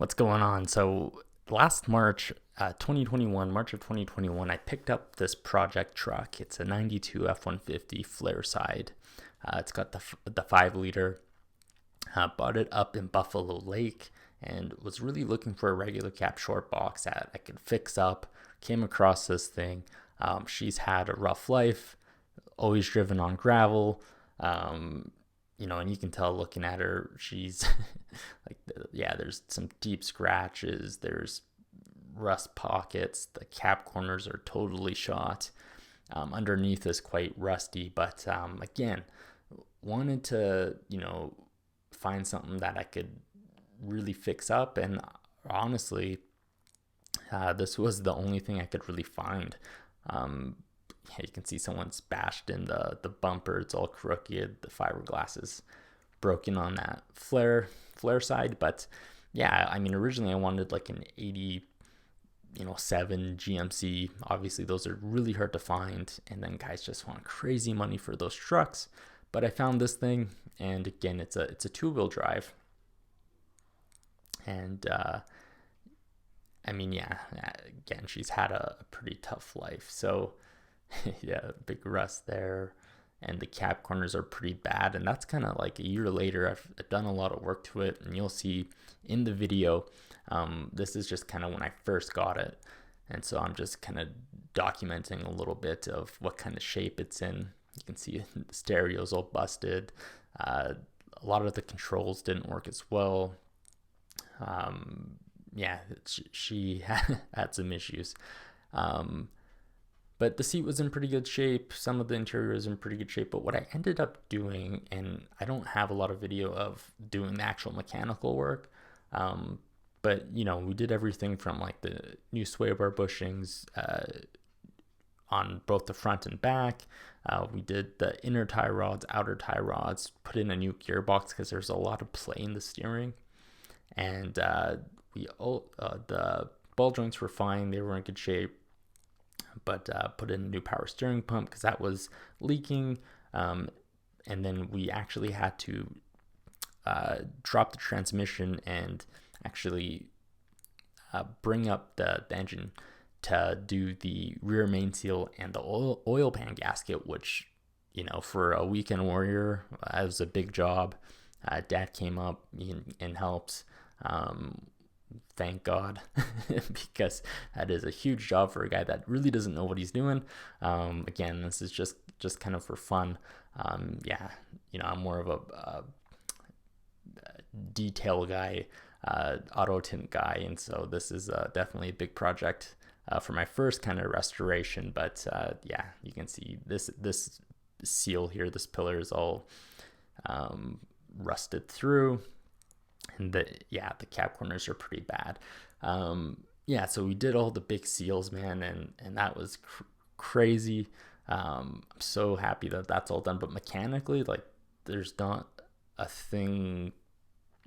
What's going on? So last March, 2021, March of 2021, I picked up this project truck. It's a 92 F-150 Flareside. It's got the 5 liter. Bought it up in Buffalo Lake and was really looking for a regular cab short box that I could fix up. Came across this thing. She's had a rough life, always driven on gravel. And you can tell looking at her, she's there's some deep scratches, there's rust pockets, the cap corners are totally shot. Underneath is quite rusty, but again, wanted to, find something that I could really fix up. And honestly, this was the only thing I could really find. You can see someone's bashed in the bumper. It's all crooked. The fiberglass is broken on that flare side. But yeah, originally I wanted like an 87 GMC. Obviously, those are really hard to find. And then guys just want crazy money for those trucks. But I found this thing, and again, it's a 2-wheel drive. And again, she's had a pretty tough life. So yeah, big rust there, and the cap corners are pretty bad. And that's kind of like a year later. I've done a lot of work to it, and you'll see in the video. This is just kind of when I first got it, and so I'm just kind of documenting a little bit of what kind of shape it's in. You can see the stereo's all busted. A lot of the controls didn't work as well. She had some issues. But the seat was in pretty good shape. Some of the interior was in pretty good shape. But what I ended up doing, and I don't have a lot of video of doing the actual mechanical work, but we did everything from like the new sway bar bushings on both the front and back. We did the inner tie rods, outer tie rods, put in a new gearbox because there's a lot of play in the steering. And the ball joints were fine. They were in good shape. But put in a new power steering pump because that was leaking. And then we actually had to drop the transmission and actually bring up the engine to do the rear main seal and the oil pan gasket, which, for a weekend warrior, it was a big job. Dad came up and helped. Thank God, because that is a huge job for a guy that really doesn't know what he's doing. Again, this is just kind of for fun. I'm more of a detail guy, auto tint guy, and so this is definitely a big project for my first kind of restoration. But you can see this seal here, this pillar is all rusted through. And the cap corners are pretty bad. So we did all the big seals, man, and that was crazy. I'm so happy that that's all done. But mechanically, like, there's not a thing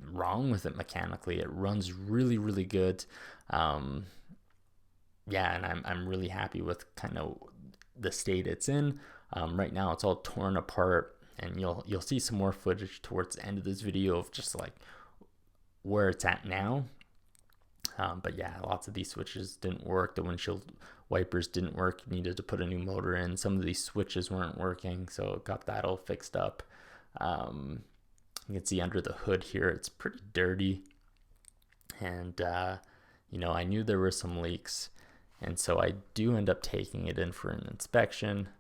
wrong with it mechanically. It runs really, really good. And I'm really happy with kind of the state it's in. Right now, it's all torn apart, and you'll see some more footage towards the end of this video of just like where it's at now. But lots of these switches didn't work. The windshield wipers didn't work. You needed to put a new motor in. Some of these switches weren't working, so got that all fixed up. You can see under the hood here, it's pretty dirty. And, I knew there were some leaks, and so I do end up taking it in for an inspection.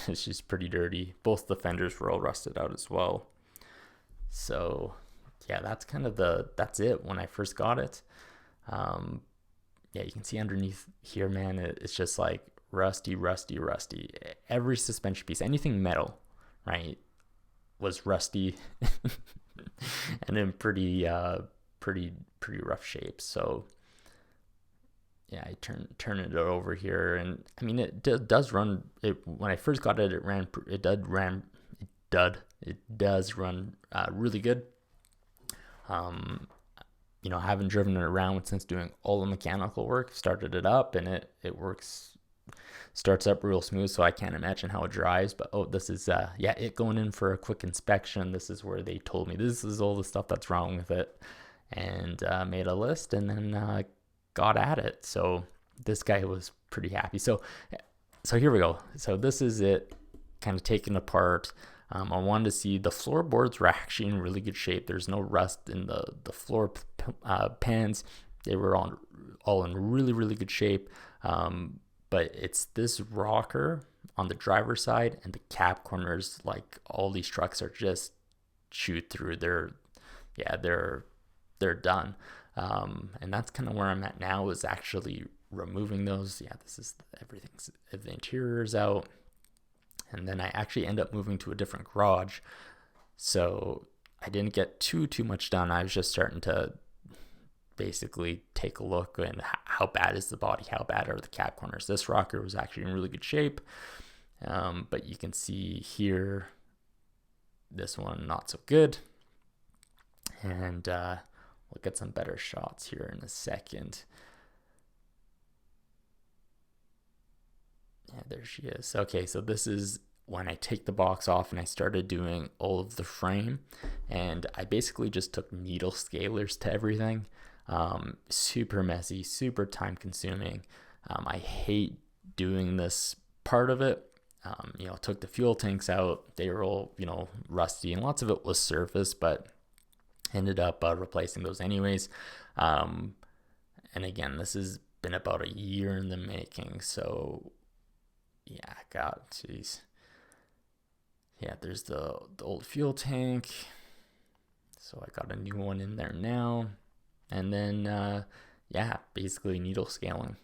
It's just pretty dirty. Both the fenders were all rusted out as well. So that's kind of that's it when I first got it. You can see underneath here, man, it's just like rusty. Every suspension piece, anything metal, right, was rusty and in pretty rough shape. So I turn it over here, and it does run. When I first got it, it does run really good. I haven't driven it around since doing all the mechanical work. Started it up, and it works starts up real smooth, so I can't imagine how it drives. But oh, this is yeah, it going in for a quick inspection. This is where they told me this is all the stuff that's wrong with it, and made a list, and then got at it. So this guy was pretty happy. So here we go. So this is it, kind of taken apart. I wanted to see the floorboards were actually in really good shape. There's no rust in the floor pans. They were all in really good shape. But it's this rocker on the driver's side and the cab corners, like all these trucks are just chewed through. They're done. And that's kind of where I'm at now, is actually removing those. Yeah, this is everything's, the interior's out. And then I actually end up moving to a different garage. So I didn't get too much done. I was just starting to basically take a look and how bad is the body, how bad are the cab corners. This rocker was actually in really good shape, but you can see here this one not so good, and we'll get some better shots here in a second. Yeah, there she is. Okay, so this is when I take the box off and I started doing all of the frame, and I basically just took needle scalers to everything. Super messy, super time consuming. I hate doing this part of it. Took the fuel tanks out. They were all, rusty, and lots of it was surface, but ended up replacing those anyways. And again, this has been about a year in the making. So yeah, there's the old fuel tank. So I got a new one in there now. And then, basically needle scaling.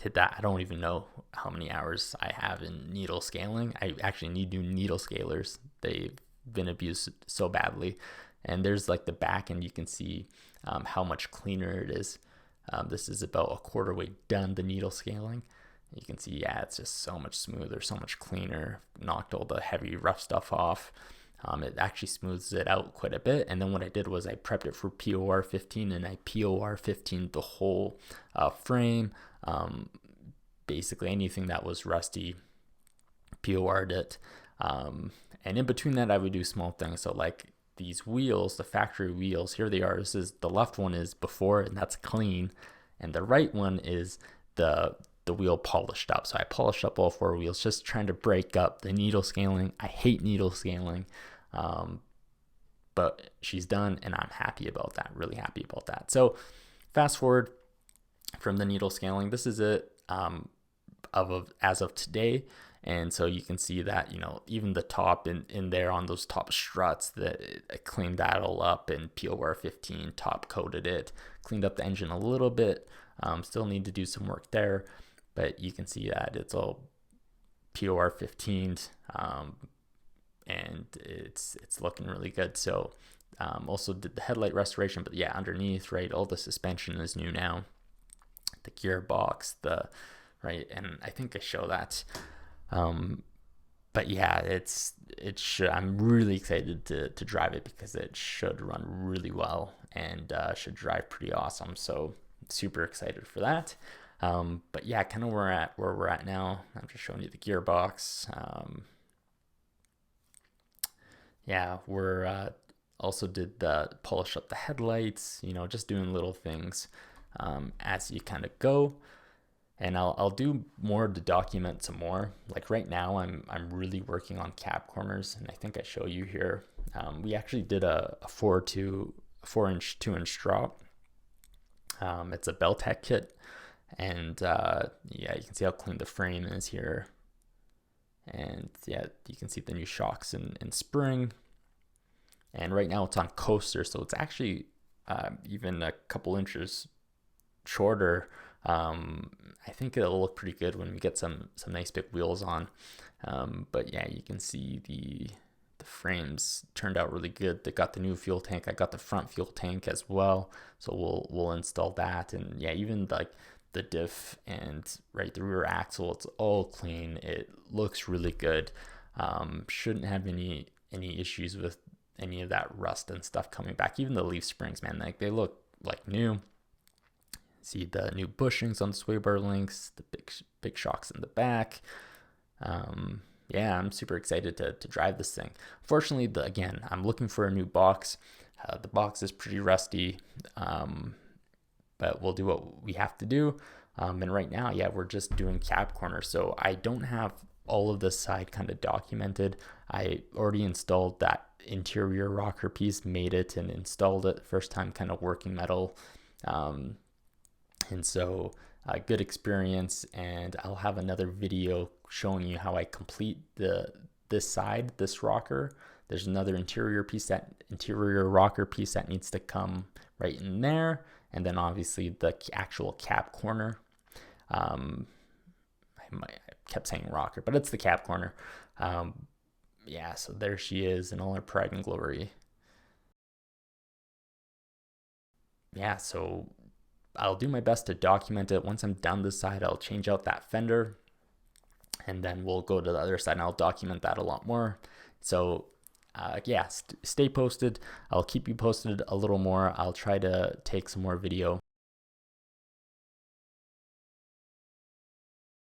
Did that. I don't even know how many hours I have in needle scaling. I actually need new needle scalers. They've been abused so badly. And there's like the back end, you can see how much cleaner it is. This is about a quarter way done, the needle scaling. You can see, it's just so much smoother, so much cleaner. Knocked all the heavy, rough stuff off. It actually smooths it out quite a bit. And then what I did was I prepped it for POR 15, and I POR 15 the whole frame. Basically anything that was rusty, POR'd it. And in between that, I would do small things. So like these wheels, the factory wheels, here they are. This is, the left one is before, and that's clean. And the right one is the wheel polished up. So I polished up all four wheels, just trying to break up the needle scaling. I hate needle scaling. But she's done, and I'm happy about that, really happy about that. So fast forward from the needle scaling, this is it as of today. And so you can see that, even the top in there on those top struts, that I cleaned that all up, and POR 15 top coated it, cleaned up the engine a little bit. Still need to do some work there, but you can see that it's all POR 15'd, and it's looking really good. So also did the headlight restoration, but underneath, right, all the suspension is new now, the gearbox, and I think I show that. But I'm really excited to drive it, because it should run really well and should drive pretty awesome. So super excited for that. But kind of where we're at now. I'm just showing you the gearbox. We're also did the polish up the headlights, just doing little things as you kind of go. And I'll do more to document some more. Like right now, I'm really working on cab corners, and I think I show you here. We actually did a 4-inch 2-inch drop. It's a Belltech kit, and you can see how clean the frame is here. And you can see the new shocks and spring. And right now it's on coaster, so it's actually even a couple inches shorter. I think it'll look pretty good when we get some nice big wheels on. But you can see the frames turned out really good. They got the new fuel tank. I got the front fuel tank as well, so we'll install that. And even like the diff and the rear axle, it's all clean. It looks really good. Shouldn't have any issues with any of that rust and stuff coming back. Even the leaf springs, man, like they look like new. See the new bushings on the sway bar links, the big shocks in the back. Yeah, I'm super excited to drive this thing. Fortunately, again, I'm looking for a new box. The box is pretty rusty, but we'll do what we have to do. And right now, yeah, we're just doing cab corner. So I don't have all of this side kind of documented. I already installed that interior rocker piece, made it and installed it. First time kind of working metal. And so good experience, and I'll have another video showing you how I complete this rocker. There's another interior rocker piece that needs to come right in there, and then obviously the actual cab corner. I kept saying rocker, but it's the cab corner. Yeah, so there she is in all her pride and glory. Yeah, so I'll do my best to document it. Once I'm done this side, I'll change out that fender, and then we'll go to the other side and I'll document that a lot more. So yeah, stay posted. I'll keep you posted a little more. I'll try to take some more video.